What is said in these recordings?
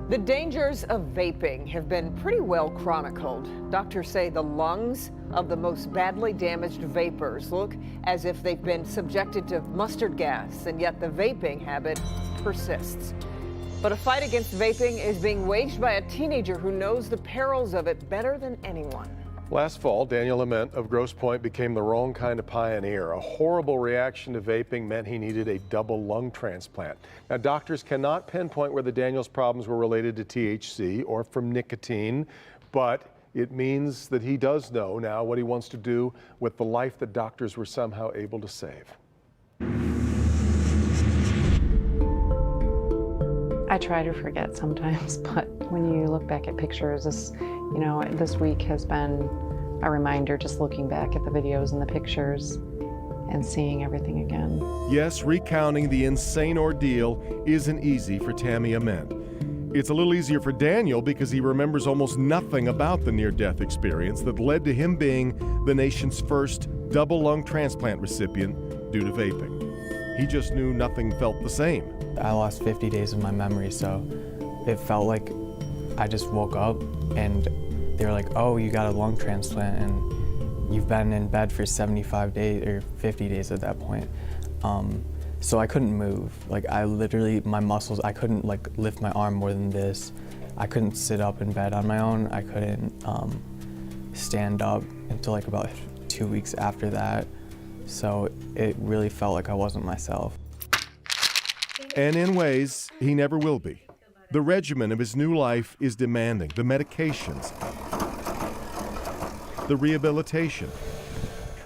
The dangers of vaping have been pretty well chronicled. Doctors say the lungs of the most badly damaged vapors look as if they've been subjected to mustard gas, and yet the vaping habit persists. But a fight against vaping is being waged by a teenager who knows the perils of it better than anyone. Last fall, Daniel Ament of Grosse Pointe became the wrong kind of pioneer. A horrible reaction to vaping meant he needed a double lung transplant. Now, doctors cannot pinpoint whether Daniel's problems were related to THC or from nicotine, but it means that he does know now what he wants to do with the life that doctors were somehow able to save. I try to forget sometimes, but when you look back at pictures, this week has been a reminder, just looking back at the videos and the pictures and seeing everything again. Yes, recounting the insane ordeal isn't easy for Tammy Ament. It's a little easier for Daniel because he remembers almost nothing about the near-death experience that led to him being the nation's first double lung transplant recipient due to vaping. He just knew nothing felt the same. I lost 50 days of my memory, so it felt like I just woke up and they were like, oh, you got a lung transplant and you've been in bed for 75 days or 50 days at that point. So I couldn't move. Like I literally, my muscles, I couldn't like lift my arm more than this. I couldn't sit up in bed on my own. I couldn't stand up until like about 2 weeks after that. So it really felt like I wasn't myself. And in ways, he never will be. The regimen of his new life is demanding. The medications, the rehabilitation,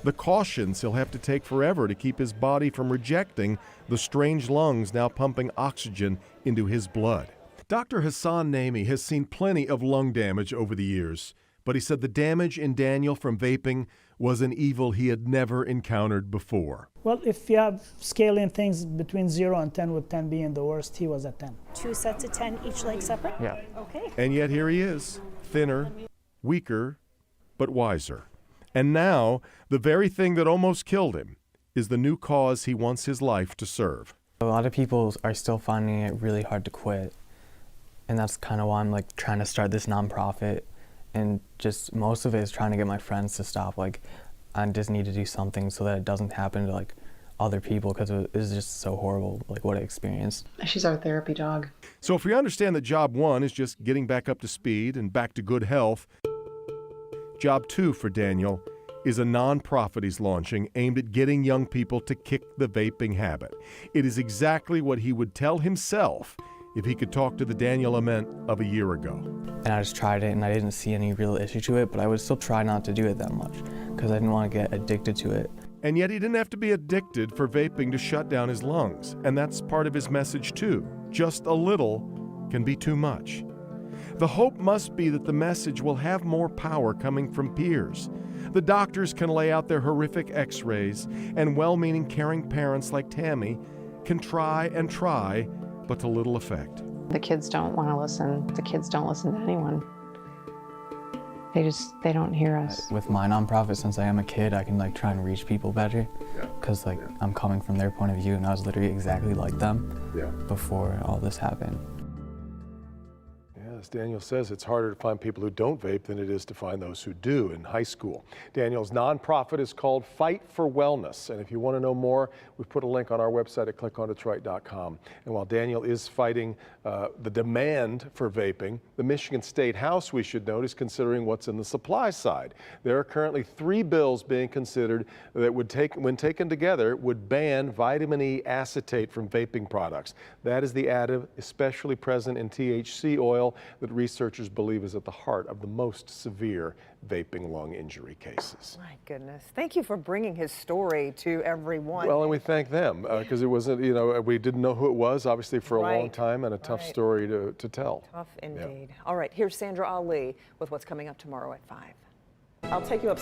the cautions he'll have to take forever to keep his body from rejecting the strange lungs now pumping oxygen into his blood. Dr. Hassan Naimi has seen plenty of lung damage over the years, but he said the damage in Daniel from vaping was an evil he had never encountered before. Well, if you have scaling things between 0 and 10, with 10 being the worst, he was at 10. 2 sets of 10, each leg separate? Yeah. Okay. And yet here he is, thinner, weaker, but wiser. And now, the very thing that almost killed him is the new cause he wants his life to serve. A lot of people are still finding it really hard to quit. And that's kind of why I'm like trying to start this nonprofit. And just most of it is trying to get my friends to stop. Like, I just need to do something so that it doesn't happen to like other people, because it was just so horrible, like what I experienced. She's our therapy dog. So if we understand that job one is just getting back up to speed and back to good health, job two for Daniel is a nonprofit he's launching aimed at getting young people to kick the vaping habit. It is exactly what he would tell himself if he could talk to the Daniel Ament of a year ago. And I just tried it and I didn't see any real issue to it, but I would still try not to do it that much because I didn't want to get addicted to it. And yet he didn't have to be addicted for vaping to shut down his lungs. And that's part of his message too. Just a little can be too much. The hope must be that the message will have more power coming from peers. The doctors can lay out their horrific x-rays, and well-meaning caring parents like Tammy can try and try, but to little effect. The kids don't want to listen. The kids don't listen to anyone. They don't hear us. With my nonprofit, since I am a kid, I can like try and reach people better, because I'm coming from their point of view, and I was literally exactly like them before all this happened. As Daniel says, it's harder to find people who don't vape than it is to find those who do in high school. Daniel's nonprofit is called Fight for Wellness, and if you want to know more, we've put a link on our website at clickondetroit.com. And while Daniel is fighting the demand for vaping, the Michigan State House, we should note, is considering what's in the supply side. There are currently 3 bills being considered that would when taken together, would ban vitamin E acetate from vaping products. That is the additive especially present in THC oil that researchers believe is at the heart of the most severe vaping lung injury cases. My goodness. Thank you for bringing his story to everyone. Well, and we thank them because it wasn't, we didn't know who it was, obviously, for a long time, and a tough story to tell. Tough indeed. All right, here's Sandra Ali with what's coming up tomorrow at 5. I'll take you up.